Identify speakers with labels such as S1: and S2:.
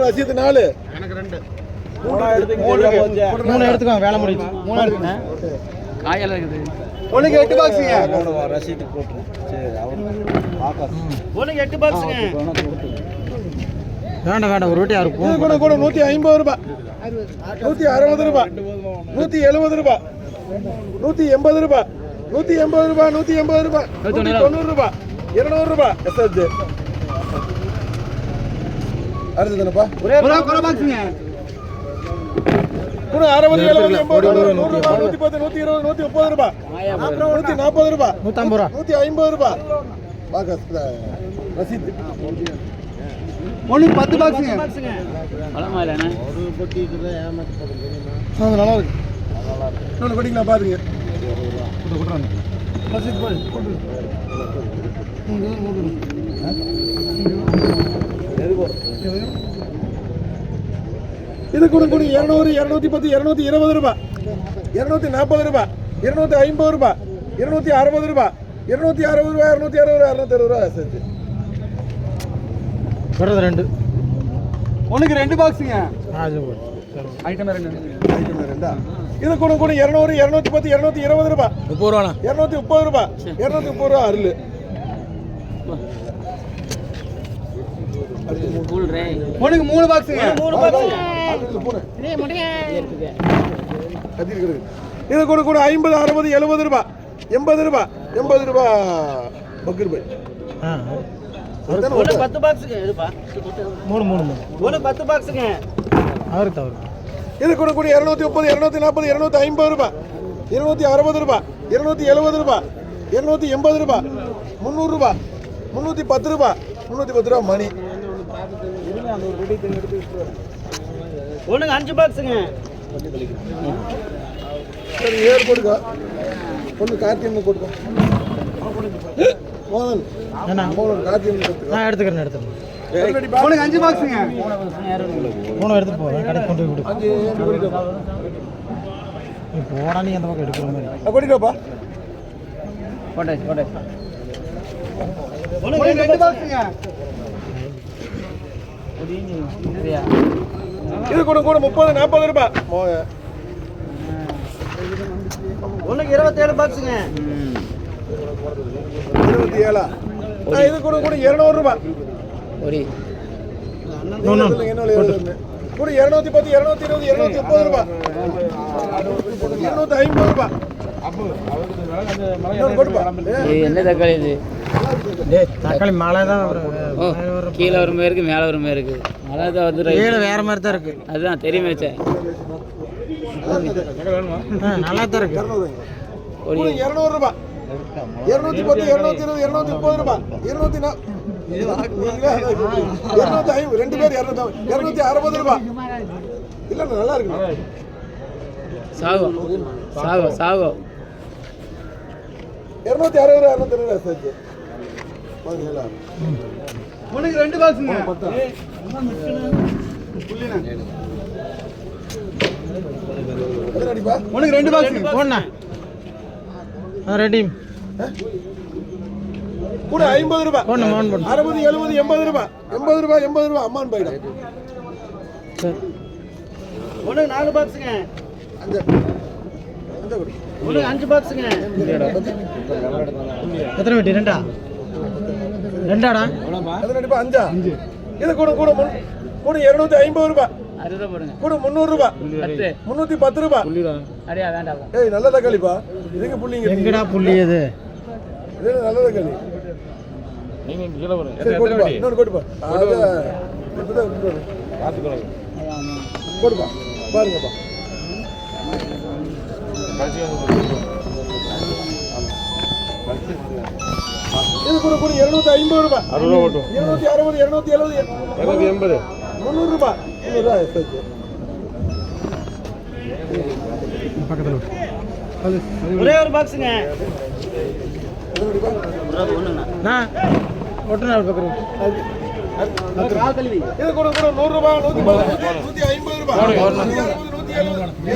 S1: ரசீது 4
S2: 3 எடுத்துக்கோங்க. வேலை முடியுது. 3 எடுத்துக்கோங்க. காயெல்லாம் இருக்குது.
S1: ஒண்ணுக்கு 8 பாக்ஸுங்க.
S2: ரசீது போட்டு சரி அவர்
S1: ஒண்ணுக்கு 8 பாக்ஸுங்க.
S2: வேண்டாம் ஒரு ரொட்டி யாருக்கு
S1: இது கூட 150 ரூபாய், 160 ரூபாய், 170 ரூபாய், 180 ரூபாய், 180 ரூபாய், 180 ரூபாய், 190 ரூபாய், 200 ரூபாய். எஸ்எஸ் அடுத்து தானப்பா ஒரே பாக்ஸுங்க. கூட 60 70 80 100 ரூபாய், 110 120 130 ரூபாய், 140 ரூபாய்,
S2: 150 ரூபாய்,
S1: 150 ரூபாய். பாக்ஸ் ரசீது ஒண்ணுக்கு 10 பாக்ஸுங்க.
S2: பழமா இல்லைண்ணே
S1: ஒரு பொட்டி இருக்குதா ஏமாத்தி போடுறது தெரியுமா? நல்லா இருக்கு. இன்னொன்று படிக்கலாம் பாருங்க. இது கூட 200 210 220 ரூபாய், 240 ரூபாய், 250 ரூபாய், 260 ரூபாய், 260 ரூபாய், 260 ரூபாய், 260 ரூபாய். சரி
S2: சொல்றது 2
S1: ஒண்ணுக்கு 2 பாக்ஸுங்க.
S2: ஐட்டம் 2
S1: இது கூட 200 210 220 ரூபாய்,
S2: 30 ரூபா,
S1: 230 ரூபாய், 230 ரூபாய். அருள் ஒண்ணுக்கு 3 பாக்ஸுங்க. 3 பாக்ஸுங்க. இது கூட 50 60 70 ரூபாய், 80 ரூபாய், 80 ரூபாய். பக்கர் பாய்
S2: 10 பாக்ஸுங்க. இதுப்பா 3 1 10 பாக்ஸுங்க. அவருக்கு தவறு.
S1: இது கூட 230 240 250 ரூபாய், 260 ரூபாய், 270 ரூபாய், 280 ரூபாய், 300 ரூபாய், 310 ரூபாய், 310 ரூபாய். மணி
S2: ஒண்ணுங்க 5 பாக்ஸுங்க.
S1: சரி ஏறு போடுங்க. ஒன்று கார்த்தியன் போட்டுக்கோ. மோகன் கார்த்தியன்
S2: நான் எடுத்துக்கிறேன்.
S1: ஒண்ணுக்கு 5 பாக்ஸுங்க.
S2: 3 எடுத்து போறேன். கடைக்கு கொண்டு போய் கொடு. போடா நீ அந்த பக்கம் எடுக்கிற மாதிரி.
S1: கொடிக்கப்பா.
S2: போட்டாச்சு.
S1: ஒண்ணுக்கு 2 பாக்ஸுங்க. இது கூட 30 40 ரூபாய்.
S2: ஒண்ணுக்கு 27 பாக்ஸுங்க.
S1: 27. இது கூட 200 ரூபாய்.
S2: ஒரி
S1: கூட 210 220 230 ரூபாய், 250 ரூபாய்.
S2: என்ன தக்காளி இது? தக்காளி மழை தான் கீழே ஒரு மாதிரி இருக்கு, மேலே ஒரு மாதிரி இருக்கு. மழை தான் வந்து கீழே வேற மாதிரி தான் இருக்கு. அதுதான் தெரியுமே. நல்லா தான் இருக்கு.
S1: 200 ரூபாய், 210 220 230 ரூபாய், 240 250 2 பேர் 260 ரூபாய். இல்ல நல்லா இருக்கு.
S2: சாகோ
S1: 260 220 சேர்த்து உனக்கு 2 பாக்ஸுங்க. உனக்கு 2 பாக்ஸ் போண்ணா. ரெடி கூட 50 ரூபாய். 60 70 80 ரூபாய், 80 ரூபாய், 80 ரூபாய். அம்மான் பைடா
S2: உனக்கு 4 பாக்ஸுங்க. 5 பாக்ஸுங்க. எத்தனை வெட்டி? 2டா? 2டா?
S1: அதனடிப்பா 5. இது கூட 250 ரூபாய். கூட 300 ரூபாய், 310 ரூபாய். ஏய் நல்ல தக்காளிப்பா. இதுக்கு புள்ளிங்க.
S2: எங்கடா புள்ளி இது?
S1: இது நல்ல தக்காளி. நீங்க கீழ வரணும். சரி போடுப்பா. இன்னொரு போடுப்பா. அது இப்பதான் பாத்துக்கோங்க. போடுப்பா. பாருங்கப்பா. இது கூட 250 ரூபாய். 60 ஓட்டும். 260 270 280 300 ரூபாய். 300 ரூபாய் எஸ்எஸ்.
S2: பக்கத்துல ஒரே ஒரு பாக்ஸ்ங்க. நான் ஒட்டுனா பக்கத்துல
S1: இது கூட 100 ரூபாய், 150 ரூபாய், 150 ரூபாய், 170